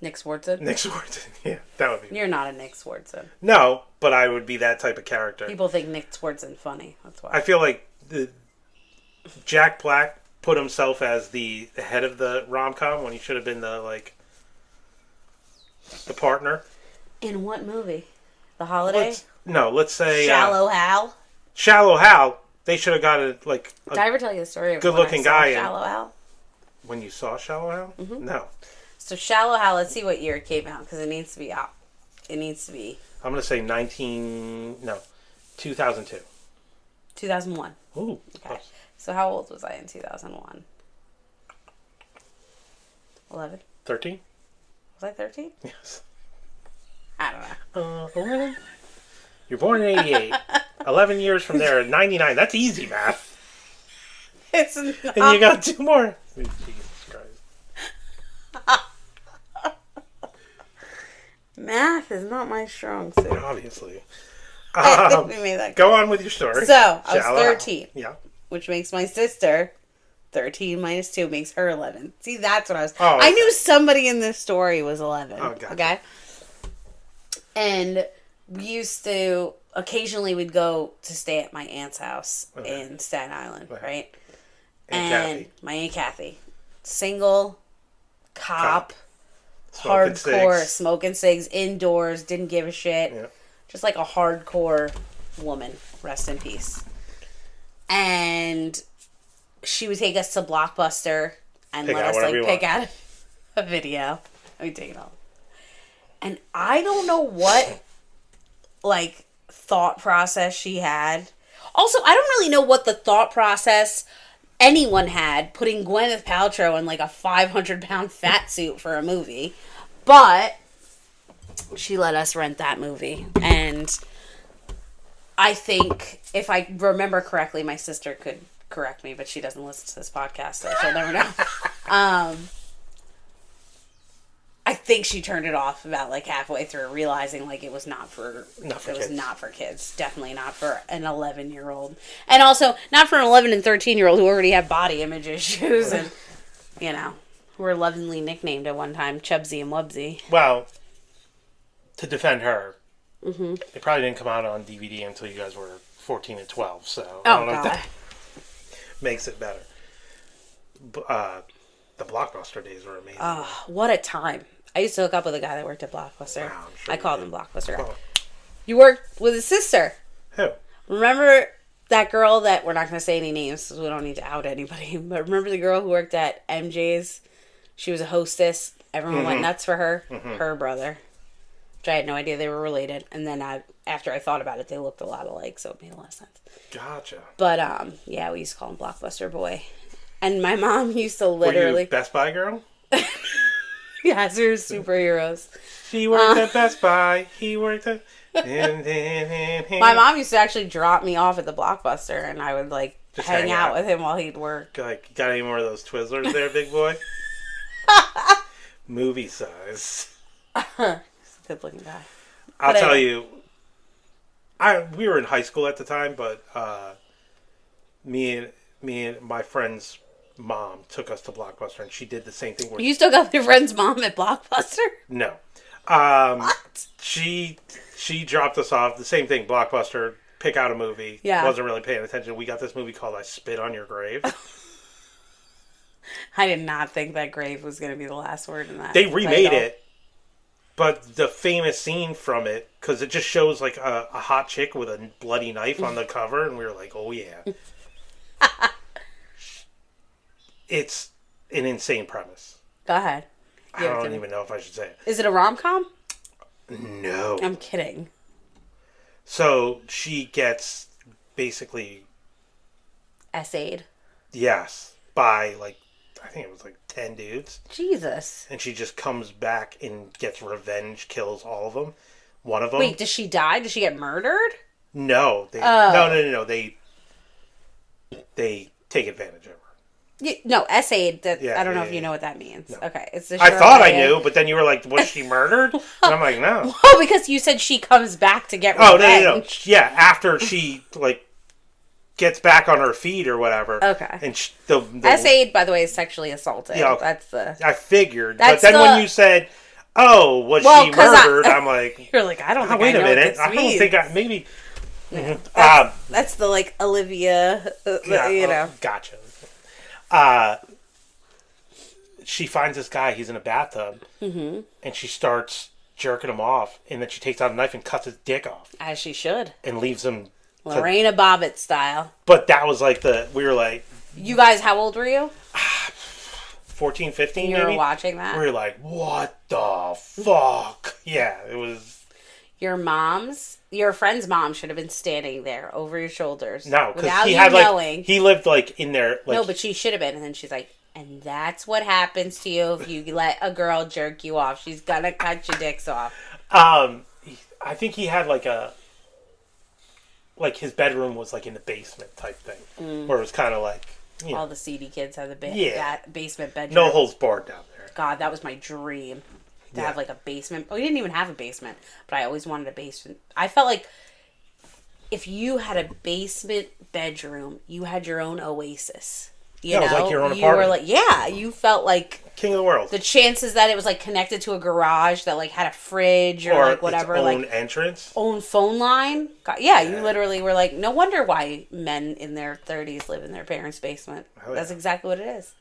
Nick Swardson? Nick Swardson, yeah, that would be. You're not a Nick Swardson. No, but I would be that type of character. People think Nick Swardson funny. That's why. I feel like Jack Black put himself as the head of the rom-com when he should have been the partner. In what movie? The Holiday? Let's say Shallow Hal. Shallow Hal. They should have got Did I ever tell you the story of good-looking guy? Shallow Hal? When you saw Shallow Hal? Mm-hmm. No. So Shallow Hal, let's see what year it came out, because it needs to be out. It needs to be... I'm going to say 2002. 2001. Ooh. Okay. Close. So how old was I in 2001? 11? 13? Was I 13? Yes. I don't know. 11? You're born in 88. 11 years from there, 99. That's easy math. It's not. And you got 2 more. Jesus Christ. Math is not my strong suit. Obviously. We made that go on with your story. So, I was 13. Yeah. Which makes my sister 13 minus 2 makes her 11. See, that's what I was... Oh, okay. I knew somebody in this story was 11. Oh, gotcha. Okay? And we used to... Occasionally, we'd go to stay at my aunt's house in Staten Island, right? And my Aunt Kathy. Single, cop, hardcore, smoking cigs, indoors, didn't give a shit. Yeah. Just like a hardcore woman. Rest in peace. And she would take us to Blockbuster and let us pick out a video. Let me take it off. And I don't know what thought process she had. Also, I don't really know what the thought process anyone had putting Gwyneth Paltrow in a 500-pound fat suit for a movie. But she let us rent that movie. And I think, if I remember correctly, my sister could correct me, but she doesn't listen to this podcast, so she'll never know. I think she turned it off about like halfway through, realizing like it was not for kids. Definitely not for an 11-year-old, and also not for an 11 and 13-year-old who already have body image issues and who were lovingly nicknamed at one time Chubsy and Wubsy. Well, to defend her, it probably didn't come out on DVD until you guys were 14 and 12. So I don't know if that makes it better. The Blockbuster days were amazing. Oh, what a time. I used to hook up with a guy that worked at Blockbuster. Wow, I called him Blockbuster guy. You worked with his sister. Who? Remember that girl that, we're not going to say any names because we don't need to out anybody, but remember the girl who worked at MJ's? She was a hostess. Everyone went nuts for her. Her brother. Which I had no idea they were related. And then after I thought about it, they looked a lot alike, so it made a lot of sense. Gotcha. But, yeah, we used to call him Blockbuster Boy. And my mom used to literally... Were you Best Buy girl? Yes, we were superheroes. She worked at Best Buy. He worked at... My mom used to actually drop me off at the Blockbuster, and I would, like, just hang out with him while he'd work. Like, got any more of those Twizzlers there, big boy? Movie size. He's a good-looking guy. I'll tell you, we were in high school at the time, but me and my friend's mom took us to Blockbuster, and she did the same thing. You still got your friend's mom at Blockbuster? No. What? She dropped us off. The same thing, Blockbuster, pick out a movie. Yeah. Wasn't really paying attention. We got this movie called I Spit on Your Grave. I did not think that grave was going to be the last word in that. They remade it, but the famous scene from it, because it just shows like a hot chick with a bloody knife on the cover, and we were like, oh yeah. It's an insane premise. Go ahead. I don't even know if I should say it. Is it a rom-com? No. I'm kidding. So she gets basically... essayed. Yes. By like, I think it was like 10 dudes. Jesus. And she just comes back and gets revenge, kills all of them. One of them... Wait, does she die? Does she get murdered? No. No. They take advantage of her. No, essayed. I don't know if you know what that means. No. Okay, it's. I thought I knew, but then you were like, "Was she murdered?" And I'm like, "No." Well, because you said she comes back to get revenge. Oh no! Yeah, after she like gets back on her feet or whatever. Okay. And the essayed, by the way, is sexually assaulted. Yeah, that's the. I figured, but then when you said, "Oh, was she murdered?" I'm like, "You're like, I don't think wait I know a minute. What this I means. don't think maybe." Yeah. That's the like Olivia. Gotcha. She finds this guy, he's in a bathtub, and she starts jerking him off, and then she takes out a knife and cuts his dick off. As she should. And leaves him... Lorena Bobbitt style. But that was like we were like... You guys, how old were you? 14, 15 and you maybe? were watching that? We were like, what the fuck? Yeah, it was... Your friend's mom should have been standing there over your shoulders. No, because he had knowing. He lived like in there. Like, no, but she should have been. And then she's like, and that's what happens to you if you let a girl jerk you off. She's gonna cut your dicks off. I think he had like his bedroom was like in the basement type thing, where it was kind of like all the seedy kids have the basement bedroom. No holds barred down there. God, that was my dream. To have like a basement. We didn't even have a basement, but I always wanted a basement. I felt like if you had a basement bedroom, you had your own oasis. You know? It was like your own apartment. You were like, you felt like king of the world. The chances that it was like connected to a garage that like had a fridge or like whatever, its own like entrance, own phone line. God, you literally were like, no wonder why men in their 30s live in their parents' basement. That's exactly what it is.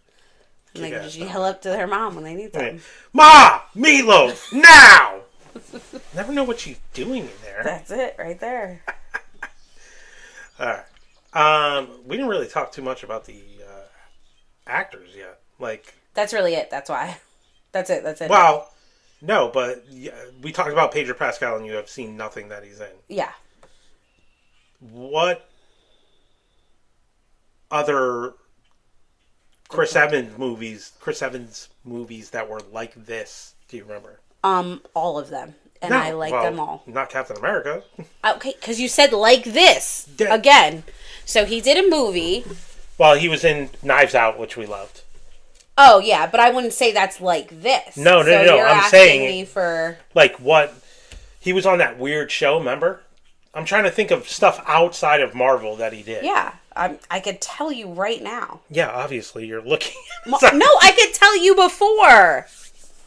And they just yell up to their mom when they need something. Ma! Meatloaf! Now! Never know what she's doing in there. That's it, right there. Alright. We didn't really talk too much about the actors yet. Like, that's really it. That's why. That's it. Well, no, but we talked about Pedro Pascal and you have seen nothing that he's in. Yeah. What other... Chris Evans movies that were like this, do you remember? All of them. and I like them all. Not Captain America. Okay, because you said like this again. So he did a movie. Well, he was in Knives Out, which we loved. Oh yeah, but I wouldn't say that's like this. No. You're I'm saying me for like what he was on that weird show. Remember? I'm trying to think of stuff outside of Marvel that he did. Yeah, I could tell you right now. Yeah, obviously you're looking. No, I could tell you before.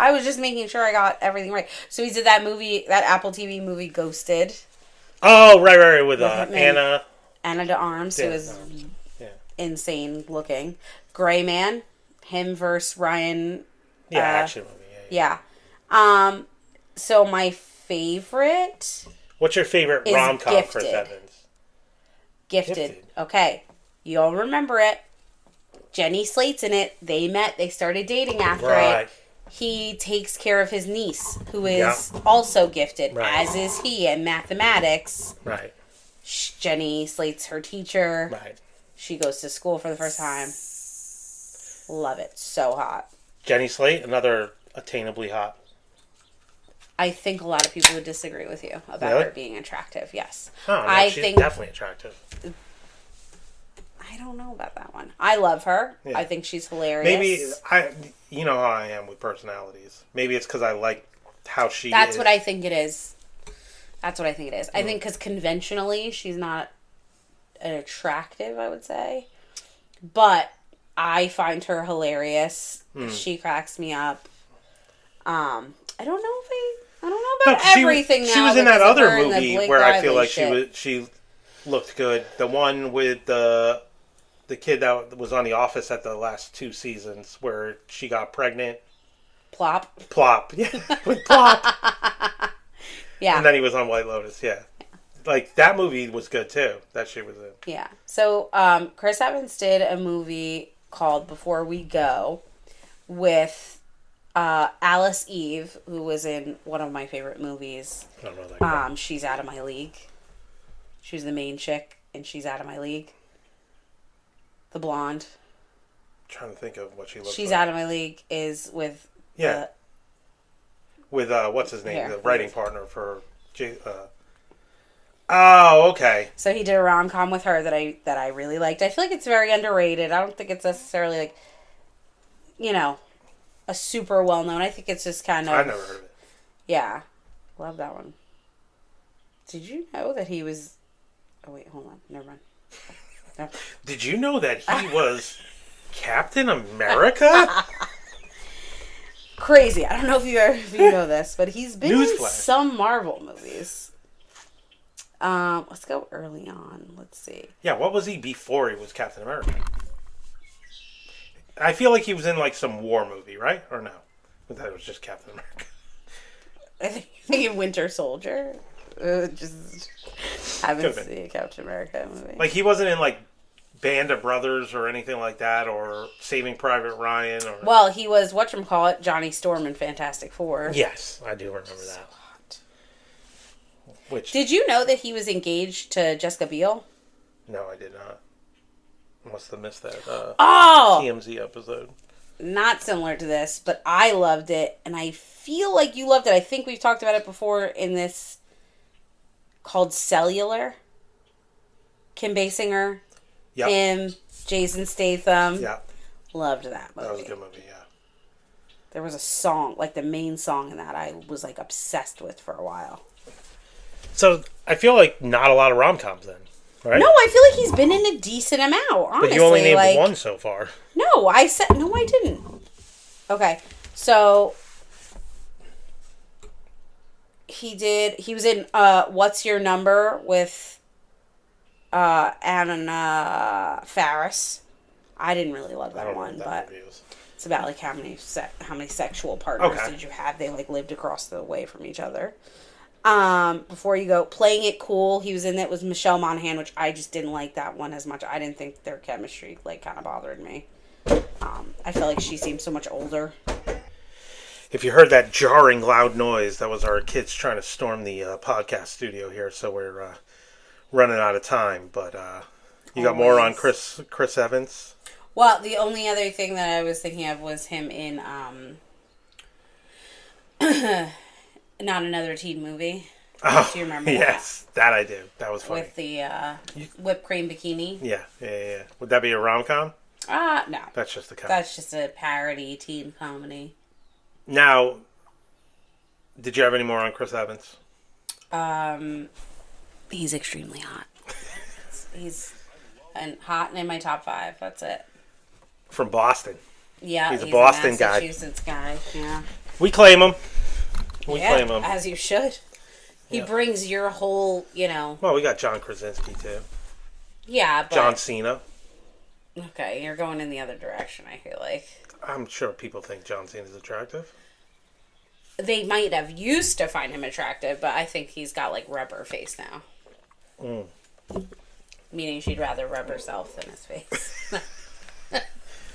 I was just making sure I got everything right. So he did that movie, that Apple TV movie, Ghosted. Oh, right, with Anna. Anna de Armas, who was insane looking. Gray Man, him versus Ryan. Yeah, action movie. Yeah. So my favorite. What's your favorite rom-com, Chris Evans? Gifted. Okay. You all remember it. Jenny Slate's in it. They met. They started dating after it. He takes care of his niece, who is also gifted, as is he, in mathematics. Right. Jenny Slate's her teacher. Right. She goes to school for the first time. Love it. So hot. Jenny Slate, another attainably hot. I think a lot of people would disagree with you about her being attractive. Yes. Oh, no, she's definitely attractive. I don't know about that one. I love her. Yeah. I think she's hilarious. Maybe you know how I am with personalities. Maybe it's because I like how she is. That's what I think it is. I think because conventionally she's not attractive, I would say. But I find her hilarious. She cracks me up. I don't know about everything. She was in that other movie where I feel like she looked good. The one with the kid that was on The Office at the last 2 seasons, where she got pregnant. Plop. Yeah, with Plop. Yeah. And then he was on White Lotus. Yeah. Like that movie was good too. That she was in. Yeah. So Chris Evans did a movie called Before We Go with Alice Eve, who was in one of my favorite movies. I don't know that. She's Out of My League. She was the main chick, and She's Out of My League. The blonde. I'm trying to think of what she looks like. She's Out of My League is with with what's his name, the writing partner for. Oh, okay. So he did a rom-com with her that I really liked. I feel like it's very underrated. I don't think it's necessarily like, a super well known. I think it's just kind of. I've never heard of it. Yeah, love that one. Did you know that he was? Oh wait, hold on. Never mind. No. Did you know that he was Captain America? Crazy. I don't know if you know this, but he's been in some Marvel movies. Let's go early on. Let's see. Yeah, what was he before he was Captain America? I feel like he was in like some war movie, right? Or no? I thought it was just Captain America. I think Winter Soldier. Just haven't seen a Captain America movie. Like he wasn't in like Band of Brothers or anything like that, or Saving Private Ryan, or. Well, he was Johnny Storm in Fantastic Four. Yes, I do remember that. Which did you know that he was engaged to Jessica Biel? No, I did not. Must have missed that TMZ episode. Not similar to this, but I loved it, and I feel like you loved it. I think we've talked about it before in this called Cellular. Kim Basinger, him, Jason Statham. Yeah. Loved that movie. That was a good movie, yeah. There was a song, like the main song in that I was like obsessed with for a while. So, I feel like not a lot of rom-coms then, right? No, I feel like he's been in a decent amount, honestly. But you only named one so far. No, I didn't. Okay, so he was in What's Your Number with Anna Faris. I didn't really love that one, but it's about like how many sexual partners did you have? They like lived across the way from each other. Before You Go, Playing It Cool, he was in it with Michelle Monaghan, which I just didn't like that one as much. I didn't think their chemistry like kind of bothered me. I felt like she seemed so much older. If you heard that jarring loud noise, that was our kids trying to storm the podcast studio here, so we're running out of time. But you got more on Chris Evans? Well, the only other thing that I was thinking of was him in Not Another Teen Movie. Oh, Do you remember yes, that I do. That was funny. With the whipped cream bikini? Yeah. Would that be a rom-com? No. That's just a comedy. That's just a parody teen comedy. Now, did you have any more on Chris Evans? He's extremely hot. He's hot and in my top 5. That's it. From Boston. Yeah, he's a Boston guy. Massachusetts guy. Yeah. We claim him. We claim him. As you should. He brings your whole, Well, we got John Krasinski, too. Yeah, but... John Cena. Okay, you're going in the other direction, I feel like. I'm sure people think John Cena's attractive. They might have used to find him attractive, but I think he's got, rubber face now. Meaning she'd rather rub herself than his face.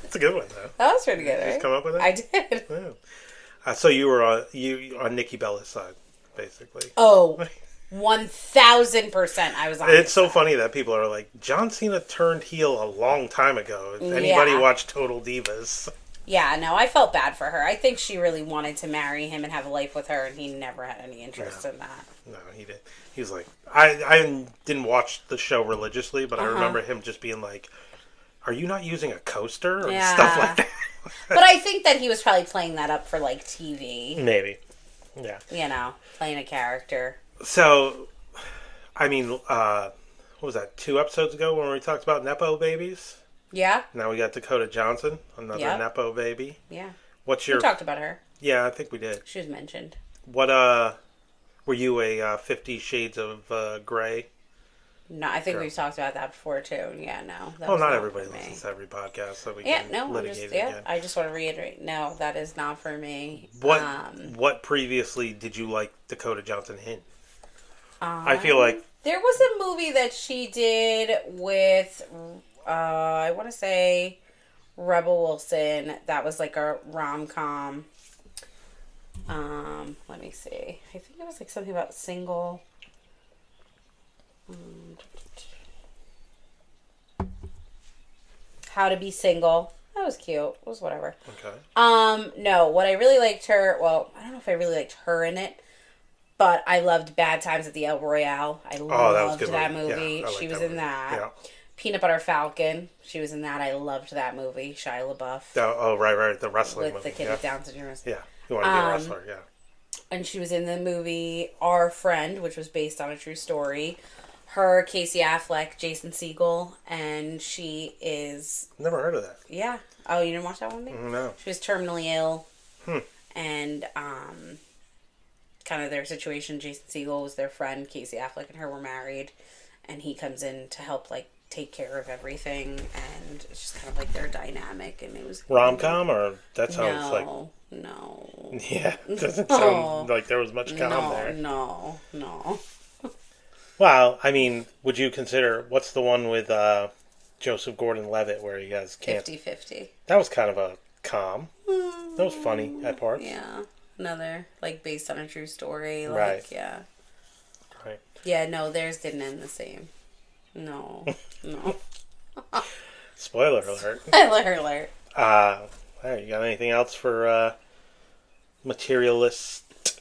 It's a good one, though. That was pretty good, right? Just come up with it? I did. Yeah. So you were on Nikki Bella's side, basically. Oh, 1,000% I was on It's so side. funny that people are like, John Cena turned heel a long time ago. If anybody watched Total Divas. Yeah, no, I felt bad for her. I think she really wanted to marry him and have a life with her, and he never had any interest in that. No, he did. He was like, I didn't watch the show religiously, but I remember him just being like, are you not using a coaster? Or stuff like that. But I think that he was probably playing that up for, TV. Maybe. Yeah. Playing a character. So, I mean, what was that, 2 episodes ago when we talked about Nepo babies? Yeah. Now we got Dakota Johnson, another Nepo baby. Yeah. We talked about her. Yeah, I think we did. She was mentioned. What, were you a 50 Shades of Grey? No, I think we've talked about that before, too. Yeah, no. Well, not everybody listens to every podcast, so we can litigate it again. I just want to reiterate, no, that is not for me. What previously did you like Dakota Johnson in? I feel like... There was a movie that she did with, I want to say, Rebel Wilson. That was a rom-com. Let me see. I think it was something about single... How to Be Single. That was cute. It was whatever. Okay. No, what I really liked her, well, I don't know if I really liked her in it, but I loved Bad Times at the El Royale. I loved that movie. Yeah, she was in that. Yeah. Peanut Butter Falcon. She was in that. I loved that movie. Shia LaBeouf. Oh, right. The wrestling with movie. the kid with Down syndrome. Yeah. You want to be a wrestler, yeah. And she was in the movie Our Friend, which was based on a true story. Her, Casey Affleck, Jason Segel, and she is... Never heard of that. Yeah. Oh, you didn't watch that one? No. She was terminally ill. And kind of their situation, Jason Segel was their friend, Casey Affleck and her were married, and he comes in to help, take care of everything, and it's just kind of their dynamic, and it was... Rom-com, or that sounds No. Yeah, it doesn't sound like there was much calm there. No. Well, I mean, would you consider, what's the one with Joseph Gordon-Levitt where you guys can't... 50-50. That was kind of a calm. That was funny at parts. Yeah. Another, based on a true story. Right. Yeah. Right. Yeah, no, theirs didn't end the same. No. Spoiler alert. Spoiler alert. All right, you got anything else for Materialists?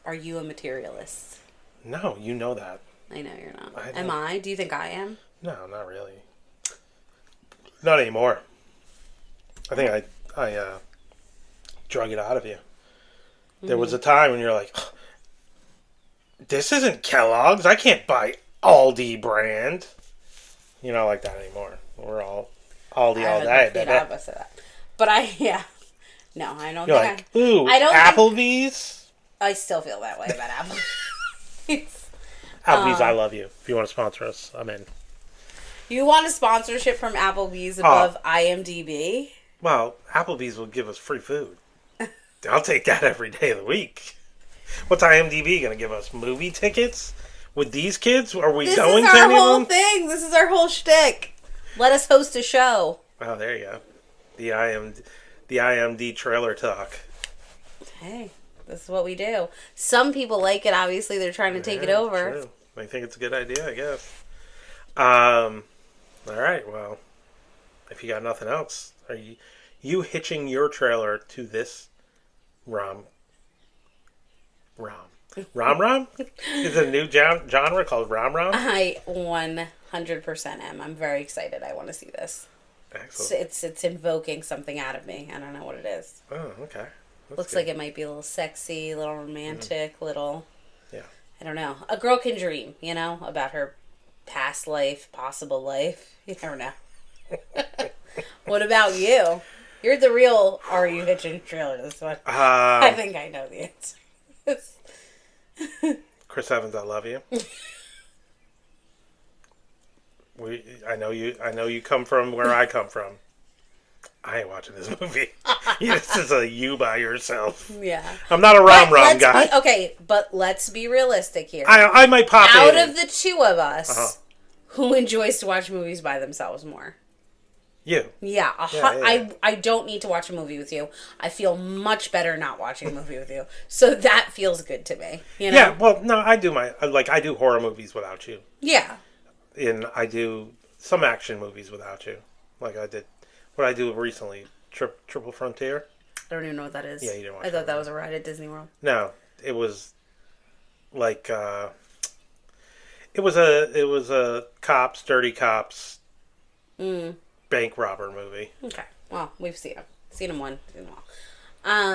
Are you a materialist? No, you know that. I know you're not. Am I? Do you think I am? No, not really. Not anymore. I think I drug it out of you. There was a time when you're like, this isn't Kellogg's. I can't buy Aldi brand. You're not like that anymore. We're all Aldi all day. But no, I don't you're think like, ooh, I don't Applebee's? I still feel that way about Applebee's. Applebee's, I love you. If you want to sponsor us, I'm in. You want a sponsorship from Applebee's above IMDb? Well, Applebee's will give us free food. I'll take that every day of the week. What's IMDb going to give us? Movie tickets? With these kids? Are we going to any of them? This is our whole thing. This is our whole shtick. Let us host a show. Oh, there you go. The IMD trailer talk. Hey, this is what we do. Some people like it. Obviously, they're trying to take it over. True. I think it's a good idea, I guess. All right, well, if you got nothing else, are you hitching your trailer to this rom Rom. Rom? Is it a new genre called Rom? I 100% am. I'm very excited. I want to see this. Excellent. It's invoking something out of me. I don't know what it is. Oh, okay. Looks like it might be a little sexy, a little romantic, little... Yeah. I don't know. A girl can dream, about her past life, possible life. You never know. What about you? You're the real Are You Hitching trailer this one. I think I know the answer. Chris Evans, I love you. I know you come from where I come from. I ain't watching this movie. This is a you by yourself. Yeah. I'm not a rom guy. Okay, but let's be realistic here. I might pop Out in. of the two of us, who enjoys to watch movies by themselves more? You. Yeah, yeah. I don't need to watch a movie with you. I feel much better not watching a movie with you. So that feels good to me. Yeah, well, no, I do I do horror movies without you. Yeah. And I do some action movies without you. Like I did what I do recently, Triple Frontier. I don't even know what that is. Yeah, you didn't watch I thought that was a ride at Disney World. No, it was like it was a dirty cops bank robber movie. Okay, well, we've seen him. Seen him one.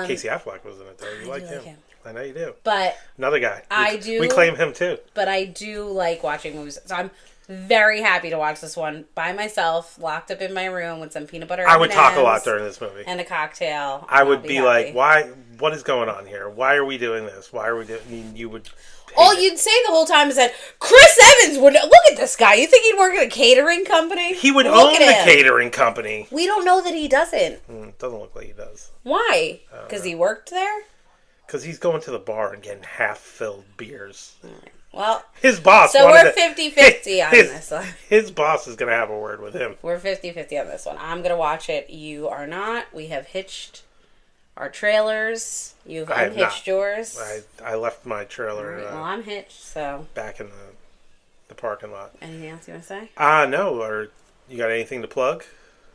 Casey Affleck was in it though. You like him? I know you do. But another guy. We claim him too. But I do like watching movies, so I'm very happy to watch this one by myself, locked up in my room with some peanut butter. I would talk a lot during this movie and a cocktail. I would be like, "Why? What is going on here? Why are we doing this? Why are we doing?" You would. All you'd say the whole time is that Chris Evans would look at this guy. You think he'd work at a catering company? He would own the catering company. We don't know that he doesn't. Doesn't look like he does. Why? Because he worked there? Because he's going to the bar and getting half-filled beers. Well, his boss. So we're 50-50 on this one. His boss is going to have a word with him. We're 50-50 on this one. I'm going to watch it. You are not. We have hitched our trailers. You've unhitched yours. I left my trailer. Right, well, I'm hitched, so back in the parking lot. Anything else you want to say? No. Or you got anything to plug?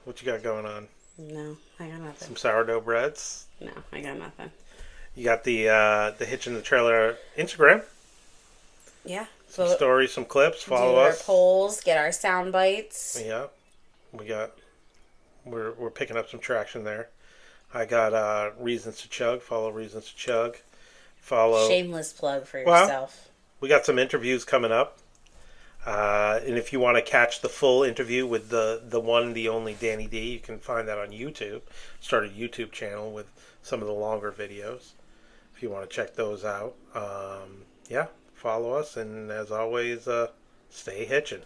What you got going on? No, I got nothing. Some sourdough breads? No, I got nothing. You got the Hitch in the Trailer Instagram? Yeah. Some stories, some clips. Follow us. Do our polls, get our sound bites. Yeah, we're picking up some traction there. I got Reasons to Chug. Follow Reasons to Chug. Follow. Shameless plug for yourself. We got some interviews coming up. And if you want to catch the full interview with the one, the only Danny D, you can find that on YouTube. Start a YouTube channel with some of the longer videos if you want to check those out. Follow us, and as always, stay hitching.